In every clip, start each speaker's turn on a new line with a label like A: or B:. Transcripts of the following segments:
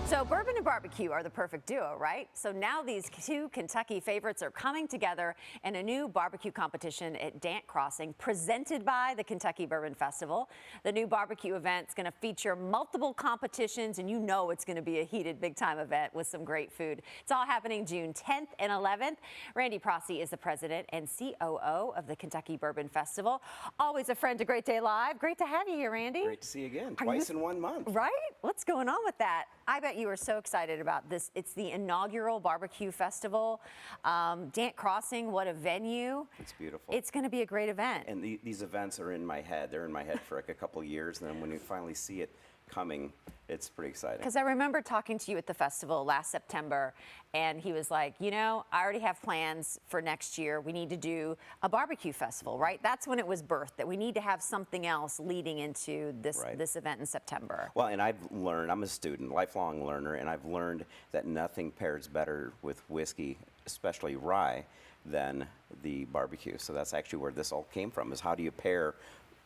A: So bourbon and barbecue are the perfect duo, right? So now these two Kentucky favorites are coming together in a new barbecue competition at Dant Crossing, presented by the Kentucky Bourbon Festival. The new barbecue event is going to feature multiple competitions, and you know it's going to be a heated big-time event with some great food. It's all happening June 10th and 11th. Randy Prossi is the president and COO of the Kentucky Bourbon Festival. Always a friend to Great Day Live. Great to have you here, Randy.
B: Great to see you again, twice in 1 month.
A: Right? What's going on with that? I bet you are so excited about this. It's the inaugural barbecue festival. Dant Crossing, what a venue.
B: It's beautiful.
A: It's going to be a great event.
B: And these events are in my head. They're in my head for like a couple of years, and then when you finally see it coming, it's pretty exciting.
A: Because I remember talking to you at the festival last September, and he was like, you know, I already have plans for next year. We need to do a barbecue festival, right? That's when it was birthed, that we need to have something else leading into this, this event in September.
B: Well, and I've learned, I'm a student, lifelong learner, and I've learned that nothing pairs better with whiskey, especially rye, than the barbecue. So that's actually where this all came from, is how do you pair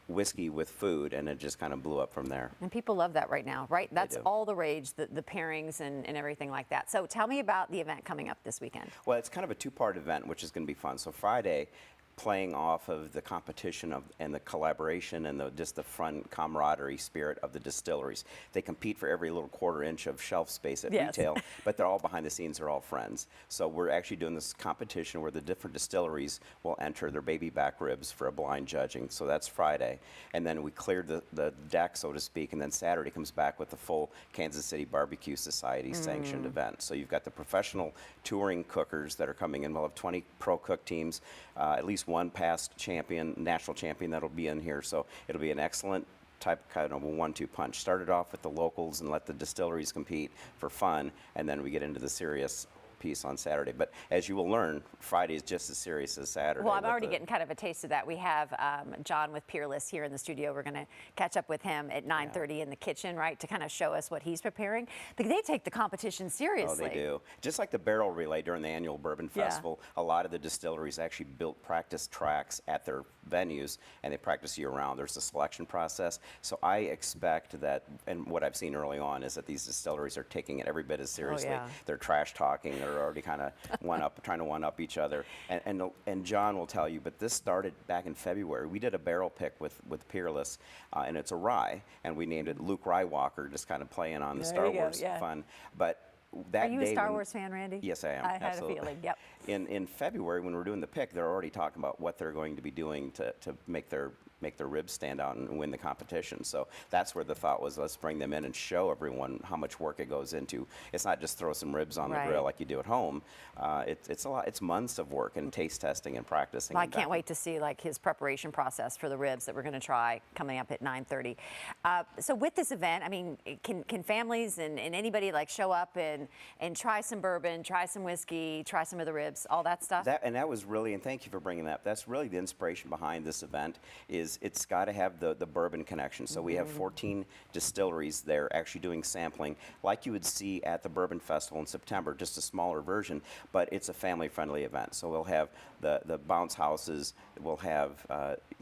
B: whiskey with food, and it just kind of blew up from there.
A: And people love that right now, right? That's all the rage, the pairings and everything like that. So tell me about the event coming up this weekend.
B: Well, it's kind of a two-part event, which is going to be fun. So Friday, playing off of the competition and the collaboration and just the fun camaraderie spirit of the distilleries. They compete for every little quarter inch of shelf space at retail, but they're all behind the scenes, they're all friends. So we're actually doing this competition where the different distilleries will enter their baby back ribs for a blind judging. So that's Friday. And then we cleared the deck, so to speak, and then Saturday comes back with the full Kansas City Barbecue Society sanctioned event. So you've got the professional touring cookers that are coming in. We'll have 20 pro cook teams, at least one past champion, national champion that'll be in here. So it'll be an excellent kind of a 1-2 punch. Started off with the locals and let the distilleries compete for fun, and then we get into the serious piece on Saturday. But as you will learn, Friday is just as serious as Saturday.
A: Well, I'm already getting kind of a taste of that. We have John with Peerless here in the studio. We're going to catch up with him at 9:30 in the kitchen, right, to kind of show us what he's preparing. They take the competition seriously.
B: Oh, they do. Just like the barrel relay during the annual Bourbon Festival, a lot of the distilleries actually built practice tracks at their venues, and they practice year-round. There's a selection process. So I expect that, and what I've seen early on is that these distilleries are taking it every bit as seriously. They're trash talking. They're already kind of trying to one-up each other. And John will tell you, but this started back in February. We did a barrel pick with Peerless, and it's a rye, and we named it Luke Rye Walker, just kind of playing on the Star Wars fun. But that
A: Are you a Star Wars fan, Randy?
B: Yes, I am.
A: I had a feeling, yep.
B: In February, when we're doing the pick, they're already talking about what they're going to be doing to make their ribs stand out and win the competition. So that's where the thought was, let's bring them in and show everyone how much work it goes into. It's not just throw some ribs on the grill like you do at home. It's a lot. It's months of work and taste testing and practicing.
A: Well, I can't wait to see like his preparation process for the ribs that we're going to try coming up at 9:30. So with this event, I mean, can families and anybody like show up and try some bourbon, try some whiskey, try some of the ribs, all that stuff?
B: That was really, and thank you for bringing that up. That's really the inspiration behind this event. It's got to have the bourbon connection. So we have 14 distilleries there actually doing sampling like you would see at the Bourbon Festival in September, just a smaller version, but it's a family-friendly event. So we'll have the bounce houses, we'll have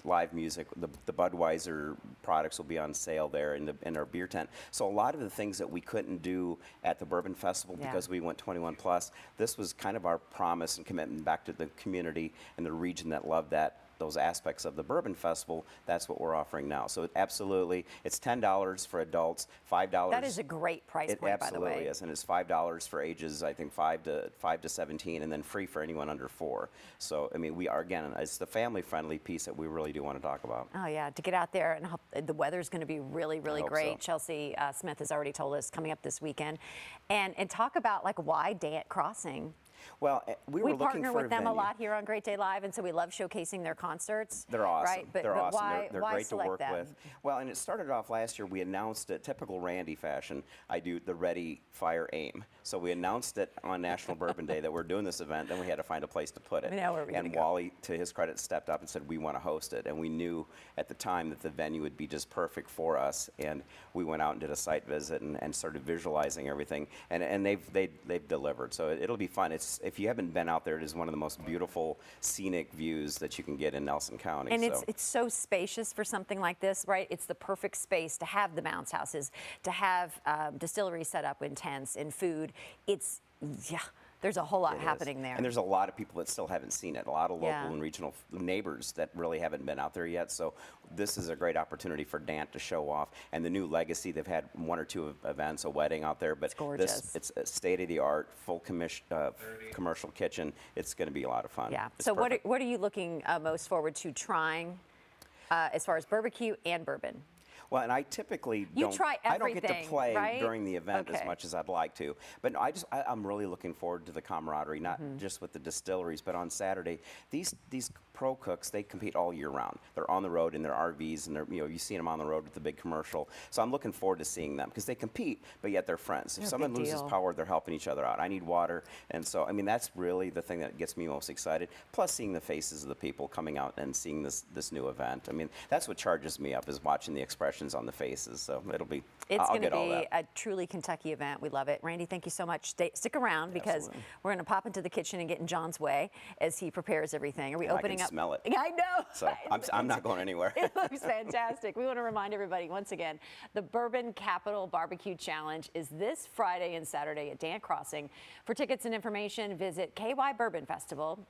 B: live music, the Budweiser products will be on sale there in our beer tent. So a lot of the things that we couldn't do at the Bourbon Festival because we went 21 plus, this was kind of our promise and commitment back to the community and the region that loved those aspects of the Bourbon Festival. That's what we're offering now. So absolutely, it's $10 for adults, $5.
A: That is a great price point, by the way.
B: It absolutely is, and it's $5 for ages, I think 5 to 17, and then free for anyone under 4. So I mean, we are, again, it's the family-friendly piece that we really do want to talk about.
A: Oh yeah, to get out there and hope the weather's going to be really, really great.
B: So.
A: Chelsea Smith has already told us coming up this weekend, and talk about like why Dant Crossing.
B: Well, we were looking for
A: partner with them a lot here on Great Day Live, and so we love showcasing their concerts.
B: They're awesome.
A: Right?
B: They're awesome. They're
A: why
B: great to work
A: them?
B: with. Well, and it started off last year. We announced it, typical Randy fashion. I do the ready, fire, aim. So we announced it on National Bourbon Day that we're doing this event. Then we had to find a place to put it. And Wally, to his credit, stepped up and said, "We want to host it." And we knew at the time that the venue would be just perfect for us. And we went out and did a site visit and started visualizing everything. And they've delivered. So it'll be fun. It's if you haven't been out there, it is one of the most beautiful scenic views that you can get in Nelson County.
A: And it's so spacious for something like this, right? It's the perfect space to have the bounce houses, to have distilleries set up in tents and food. Yeah. There's a whole lot happening there.
B: And there's a lot of people that still haven't seen it. A lot of local
A: Yeah.
B: and regional neighbors that really haven't been out there yet. So this is a great opportunity for Dant to show off. And the new legacy, they've had 1 or 2 events, a wedding out there. But
A: It's gorgeous.
B: it's a state-of-the-art, full commercial kitchen. It's going to be a lot of fun.
A: Yeah.
B: It's
A: So
B: perfect.
A: what are you looking most forward to trying as far as barbecue and bourbon?
B: Well, and I typically don't.
A: try
B: I don't get
A: everything,
B: to play
A: right?
B: during the event
A: Okay.
B: as much as I'd like to. But no, I'm really looking forward to the camaraderie, not just with the distilleries, but on Saturday. These pro cooks, they compete all year round. They're on the road in their RVs, and you see them on the road with the big commercial. So I'm looking forward to seeing them because they compete, but yet they're friends. If
A: They're a
B: someone
A: big
B: loses
A: deal.
B: power, they're helping each other out. I need water, and so I mean that's really the thing that gets me most excited. Plus seeing the faces of the people coming out and seeing this new event. I mean that's what charges me up is watching the expressions on the faces. So it'll be.
A: It's
B: I'll
A: going to
B: get all
A: be
B: that.
A: a truly Kentucky event. We love it. Randy, thank you so much. Stick around because
B: Absolutely.
A: we're going to pop into the kitchen and get in John's way as he prepares everything. Are we
B: And I
A: opening
B: can
A: up?
B: smell it.
A: I know.
B: So I'm not going anywhere.
A: It looks fantastic. We want to remind everybody once again, the Bourbon Capital Barbecue Challenge is this Friday and Saturday at Dant Crossing. For tickets and information, visit kybourbonfestival.com.